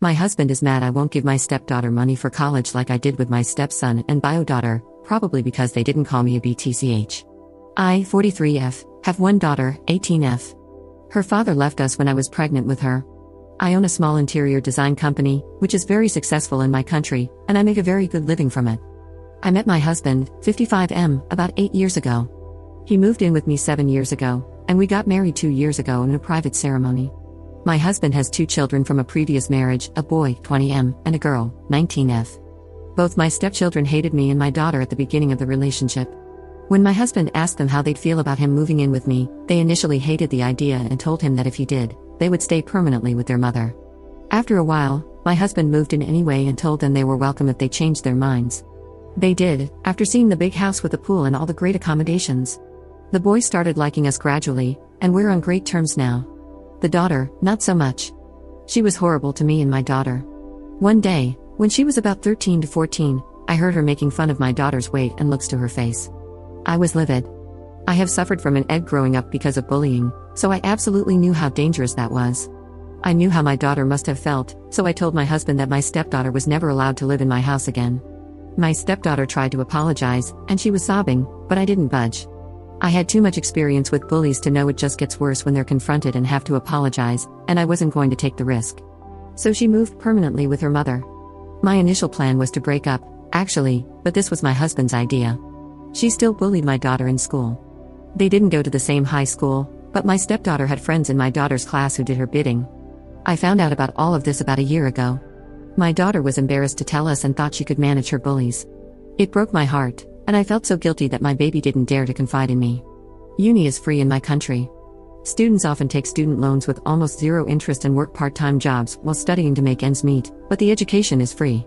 My husband is mad I won't give my stepdaughter money for college like I did with my stepson and bio daughter, probably because they didn't call me a BTCH. I, 43F, have one daughter, 18F. Her father left us when I was pregnant with her. I own a small interior design company, which is very successful in my country, and I make a very good living from it. I met my husband, 55M, about 8 years ago. He moved in with me 7 years ago, and we got married 2 years ago in a private ceremony. My husband has 2 children from a previous marriage, a boy, 20M, and a girl, 19F. Both my stepchildren hated me and my daughter at the beginning of the relationship. When my husband asked them how they'd feel about him moving in with me, they initially hated the idea and told him that if he did, they would stay permanently with their mother. After a while, my husband moved in anyway and told them they were welcome if they changed their minds. They did, after seeing the big house with the pool and all the great accommodations. The boys started liking us gradually, and we're on great terms now. The daughter, not so much. She was horrible to me and my daughter. One day, when she was about 13 to 14, I heard her making fun of my daughter's weight and looks to her face. I was livid. I have suffered from an ED growing up because of bullying, so I absolutely knew how dangerous that was. I knew how my daughter must have felt, so I told my husband that my stepdaughter was never allowed to live in my house again. My stepdaughter tried to apologize, and she was sobbing, but I didn't budge. I had too much experience with bullies to know it just gets worse when they're confronted and have to apologize, and I wasn't going to take the risk. So she moved permanently with her mother. My initial plan was to break up, actually, but this was my husband's idea. She still bullied my daughter in school. They didn't go to the same high school, but my stepdaughter had friends in my daughter's class who did her bidding. I found out about all of this about a year ago. My daughter was embarrassed to tell us and thought she could manage her bullies. It broke my heart, and I felt so guilty that my baby didn't dare to confide in me. Uni is free in my country. Students often take student loans with almost zero interest and work part-time jobs while studying to make ends meet, but the education is free.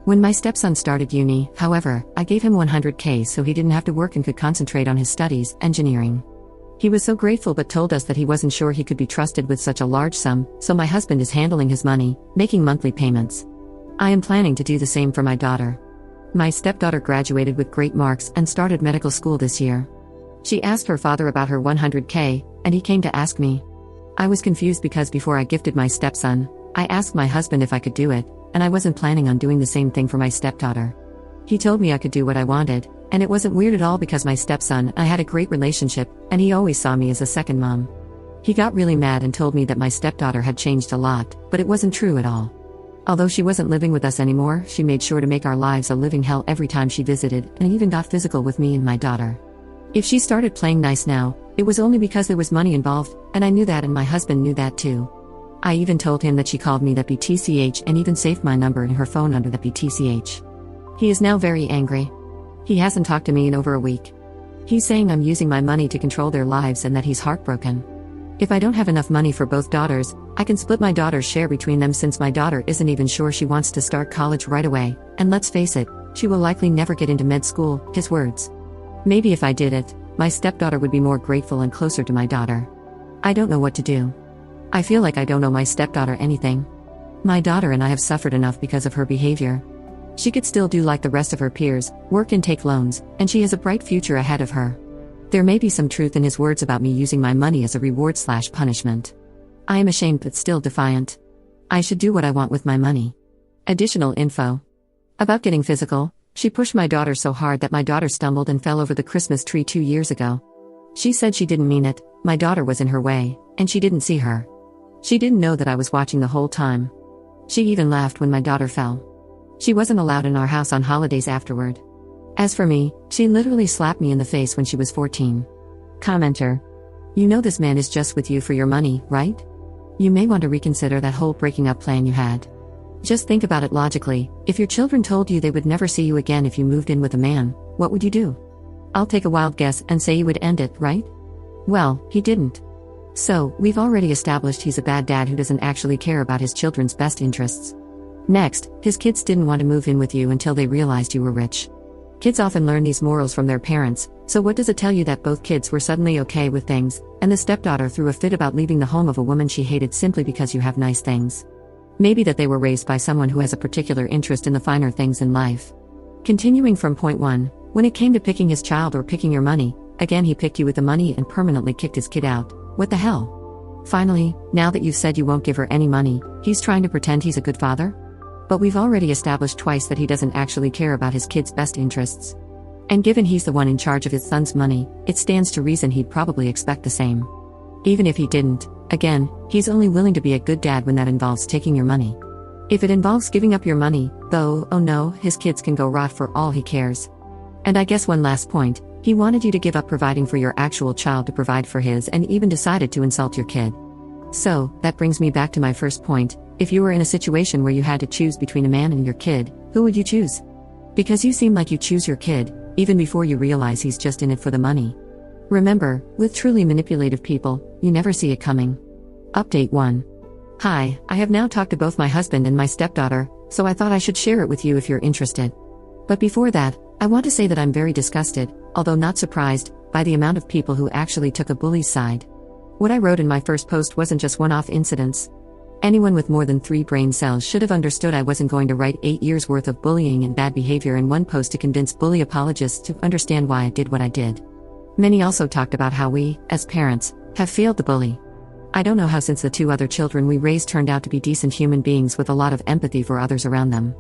When my stepson started uni, however, I gave him $100K so he didn't have to work and could concentrate on his studies, engineering. He was so grateful but told us that he wasn't sure he could be trusted with such a large sum, so my husband is handling his money, making monthly payments. I am planning to do the same for my daughter. My stepdaughter graduated with great marks and started medical school this year. She asked her father about her $100K, and he came to ask me. I was confused because before I gifted my stepson, I asked my husband if I could do it, and I wasn't planning on doing the same thing for my stepdaughter. He told me I could do what I wanted, and it wasn't weird at all because my stepson and I had a great relationship, and he always saw me as a second mom. He got really mad and told me that my stepdaughter had changed a lot, but it wasn't true at all. Although she wasn't living with us anymore, she made sure to make our lives a living hell every time she visited, and even got physical with me and my daughter. If she started playing nice now, it was only because there was money involved, and I knew that and my husband knew that too. I even told him that she called me that BTCH and even saved my number in her phone under the BTCH. He is now very angry. He hasn't talked to me in over a week. He's saying I'm using my money to control their lives and that he's heartbroken. If I don't have enough money for both daughters, I can split my daughter's share between them since my daughter isn't even sure she wants to start college right away, and let's face it, she will likely never get into med school, his words. Maybe if I did it, my stepdaughter would be more grateful and closer to my daughter. I don't know what to do. I feel like I don't owe my stepdaughter anything. My daughter and I have suffered enough because of her behavior. She could still do like the rest of her peers, work and take loans, and she has a bright future ahead of her. There may be some truth in his words about me using my money as a reward/punishment. I am ashamed but still defiant. I should do what I want with my money. Additional info. About getting physical, she pushed my daughter so hard that my daughter stumbled and fell over the Christmas tree 2 years ago. She said she didn't mean it, my daughter was in her way, and she didn't see her. She didn't know that I was watching the whole time. She even laughed when my daughter fell. She wasn't allowed in our house on holidays afterward. As for me, she literally slapped me in the face when she was 14. Commenter. You know this man is just with you for your money, right? You may want to reconsider that whole breaking up plan you had. Just think about it logically. If your children told you they would never see you again if you moved in with a man, what would you do? I'll take a wild guess and say you would end it, right? Well, he didn't. So, we've already established he's a bad dad who doesn't actually care about his children's best interests. Next, his kids didn't want to move in with you until they realized you were rich. Kids often learn these morals from their parents, so what does it tell you that both kids were suddenly okay with things, and the stepdaughter threw a fit about leaving the home of a woman she hated simply because you have nice things? Maybe that they were raised by someone who has a particular interest in the finer things in life. Continuing from point 1, when it came to picking his child or picking your money, again he picked you with the money and permanently kicked his kid out. What the hell? Finally, now that you've said you won't give her any money, he's trying to pretend he's a good father? But we've already established twice that he doesn't actually care about his kid's best interests. And given he's the one in charge of his son's money, it stands to reason he'd probably expect the same. Even if he didn't, again, he's only willing to be a good dad when that involves taking your money. If it involves giving up your money, though, oh no, his kids can go rot for all he cares. And I guess one last point, he wanted you to give up providing for your actual child to provide for his and even decided to insult your kid. So, that brings me back to my first point, if you were in a situation where you had to choose between a man and your kid, who would you choose? Because you seem like you choose your kid, even before you realize he's just in it for the money. Remember, with truly manipulative people, you never see it coming. Update 1. Hi, I have now talked to both my husband and my stepdaughter, so I thought I should share it with you if you're interested. But before that, I want to say that I'm very disgusted, although not surprised, by the amount of people who actually took a bully's side. What I wrote in my first post wasn't just one-off incidents. Anyone with more than 3 brain cells should have understood I wasn't going to write 8 years worth of bullying and bad behavior in one post to convince bully apologists to understand why I did what I did. Many also talked about how we, as parents, have failed the bully. I don't know how, since the 2 other children we raised turned out to be decent human beings with a lot of empathy for others around them.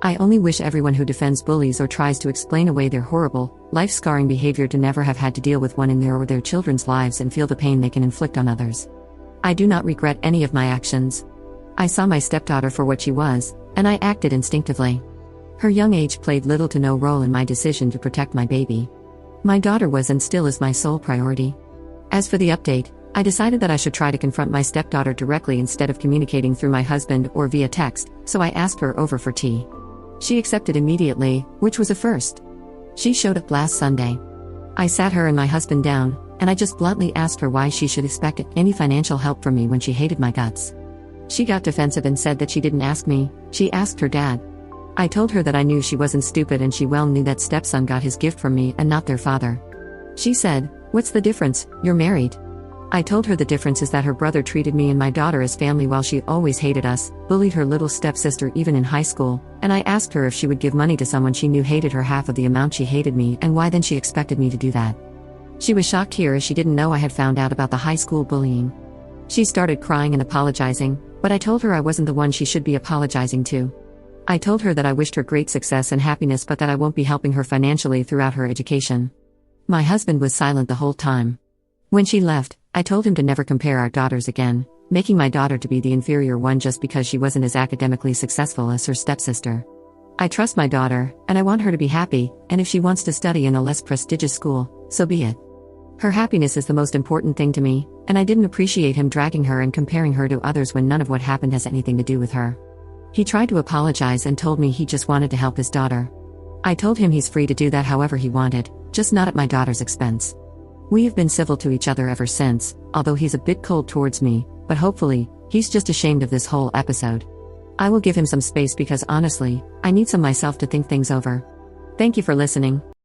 I only wish everyone who defends bullies or tries to explain away their horrible, life-scarring behavior to never have had to deal with one in their or their children's lives and feel the pain they can inflict on others. I do not regret any of my actions. I saw my stepdaughter for what she was, and I acted instinctively. Her young age played little to no role in my decision to protect my baby. My daughter was and still is my sole priority. As for the update, I decided that I should try to confront my stepdaughter directly instead of communicating through my husband or via text, so I asked her over for tea. She accepted immediately, which was a first. She showed up last Sunday. I sat her and my husband down, and I just bluntly asked her why she should expect any financial help from me when she hated my guts. She got defensive and said that she didn't ask me, she asked her dad. I told her that I knew she wasn't stupid and she well knew that stepson got his gift from me and not their father. She said, "What's the difference? You're married." I told her the difference is that her brother treated me and my daughter as family while she always hated us, bullied her little stepsister even in high school, and I asked her if she would give money to someone she knew hated her half of the amount she hated me and why then she expected me to do that. She was shocked here as she didn't know I had found out about the high school bullying. She started crying and apologizing, but I told her I wasn't the one she should be apologizing to. I told her that I wished her great success and happiness but that I won't be helping her financially throughout her education. My husband was silent the whole time. When she left, I told him to never compare our daughters again, making my daughter to be the inferior one just because she wasn't as academically successful as her stepsister. I trust my daughter, and I want her to be happy, and if she wants to study in a less prestigious school, so be it. Her happiness is the most important thing to me, and I didn't appreciate him dragging her and comparing her to others when none of what happened has anything to do with her. He tried to apologize and told me he just wanted to help his daughter. I told him he's free to do that however he wanted, just not at my daughter's expense. We have been civil to each other ever since, although he's a bit cold towards me, but hopefully, he's just ashamed of this whole episode. I will give him some space because honestly, I need some myself to think things over. Thank you for listening.